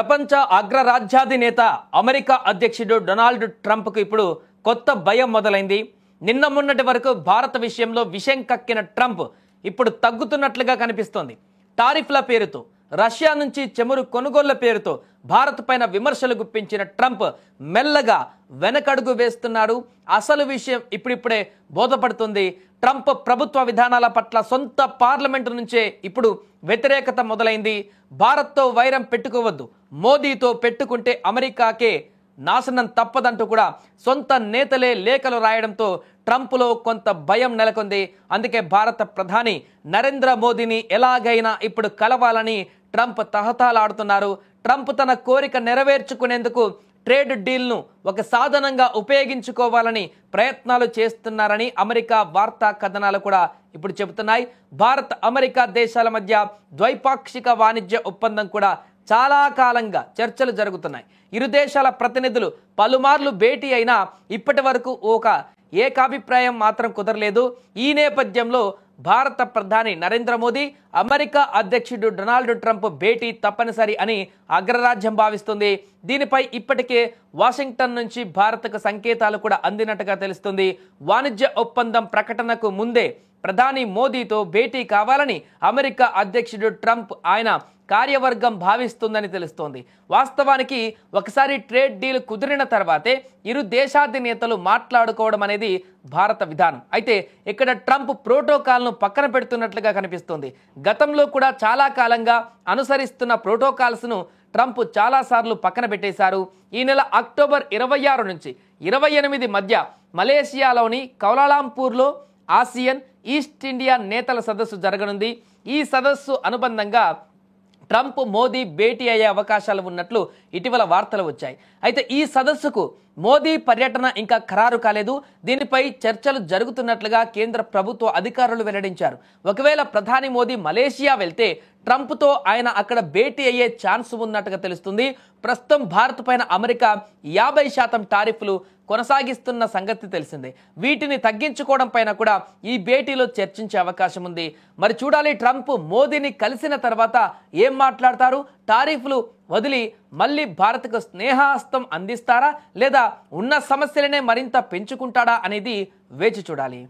ప్రపంచ అగ్రరాజ్యాధినేత అమెరికా అధ్యక్షుడు డొనాల్డ్ ట్రంప్కు ఇప్పుడు కొత్త భయం మొదలైంది. నిన్న మొన్నటి వరకు భారత విషయంలో విషం కక్కిన ట్రంప్ ఇప్పుడు తగ్గుతున్నట్లుగా కనిపిస్తోంది. టారిఫ్ల పేరుతో, రష్యా నుంచి చెమురు కొనుగోళ్ల పేరుతో భారత్ పైన విమర్శలు గుప్పించిన ట్రంప్ మెల్లగా వెనకడుగు వేస్తున్నాడు. అసలు విషయం ఇప్పుడిప్పుడే బోధపడుతుంది. ట్రంప్ ప్రభుత్వ విధానాల పట్ల సొంత పార్లమెంటు నుంచే ఇప్పుడు వ్యతిరేకత మొదలైంది. భారత్తో వైరం పెట్టుకోవద్దు, మోదీతో పెట్టుకుంటే అమెరికాకే నాశనం తప్పదంటూ కూడా సొంత నేతలే లేఖలు రాయడంతో ట్రంప్లో కొంత భయం నెలకొంది. అందుకే భారత ప్రధాని నరేంద్ర మోదీని ఎలాగైనా ఇప్పుడు కలవాలని ట్రంప్ తహతలాడుతున్నారు. ట్రంప్ తన కోరిక నెరవేర్చుకునేందుకు ట్రేడ్ డీల్ను ఒక సాధనంగా ఉపయోగించుకోవాలని ప్రయత్నాలు చేస్తున్నారని అమెరికా వార్తా కథనాలు కూడా ఇప్పుడు చెబుతున్నాయి. భారత్ అమెరికా దేశాల మధ్య ద్వైపాక్షిక వాణిజ్య ఒప్పందం కూడా చాలా కాలంగా చర్చలు జరుగుతున్నాయి. ఇరు దేశాల ప్రతినిధులు పలుమార్లు భేటీ అయినా ఇప్పటి వరకు ఒక ఏకాభిప్రాయం మాత్రం కుదరలేదు. ఈ నేపథ్యంలో భారత ప్రధాని నరేంద్ర మోదీ, అమెరికా అధ్యక్షుడు డొనాల్డ్ ట్రంప్ భేటీ తప్పనిసరి అని అగ్రరాజ్యం భావిస్తుంది. దీనిపై ఇప్పటికే వాషింగ్టన్ నుంచి భారత్కు సంకేతాలు కూడా అందినట్టుగా తెలుస్తుంది. వాణిజ్య ఒప్పందం ప్రకటనకు ముందే ప్రధాని మోదీతో భేటీ కావాలని అమెరికా అధ్యక్షుడు ట్రంప్ ఆయన కార్యవర్గం భావిస్తుందని తెలుస్తోంది. వాస్తవానికి ఒకసారి ట్రేడ్ డీల్ కుదిరిన తర్వాతే ఇరు దేశాధినేతలు మాట్లాడుకోవడం అనేది భారత విధానం. అయితే ఇక్కడ ట్రంప్ ప్రోటోకాల్ను పక్కన పెడుతున్నట్లుగా కనిపిస్తోంది. గతంలో కూడా చాలా కాలంగా అనుసరిస్తున్న ప్రోటోకాల్స్ను ట్రంప్ చాలాసార్లు పక్కన పెట్టేశారు. ఈ నెల అక్టోబర్ 26 నుంచి 28 మధ్య మలేషియాలోని కౌలాలంపూర్లో ఆసియన్ ఈస్ట్ ఇండియా నేతల సదస్సు జరగనుంది. ఈ సదస్సు అనుబంధంగా ట్రంప్ మోదీ భేటీ అయ్యే అవకాశాలు ఉన్నట్లు ఇటీవల వార్తలు వచ్చాయి. అయితే ఈ సదస్సుకు మోదీ పర్యటన ఇంకా ఖరారు కాలేదు. దీనిపై చర్చలు జరుగుతున్నట్లుగా కేంద్ర ప్రభుత్వ అధికారులు వెల్లడించారు. ఒకవేళ ప్రధాని మోదీ మలేషియా వెళ్తే ట్రంప్తో ఆయన అక్కడ భేటీ అయ్యే ఛాన్స్ ఉన్నట్టుగా తెలుస్తుంది. ప్రస్తుతం భారత్ పైన అమెరికా 50% టారిఫ్లు కొనసాగిస్తున్న సంగతి తెలిసిందే. వీటిని తగ్గించుకోవడం పైన కూడా ఈ భేటీలో చర్చించే అవకాశం ఉంది. మరి చూడాలి ట్రంప్ మోదీని కలిసిన తర్వాత ఏం మాట్లాడతారు. టారిఫ్లు వదిలి మళ్ళీ భారత్కు స్నేహహస్తం అందిస్తారా లేదా ఉన్న సమస్యలనే మరింత పెంచుకుంటాడా అనేది వేచి చూడాలి.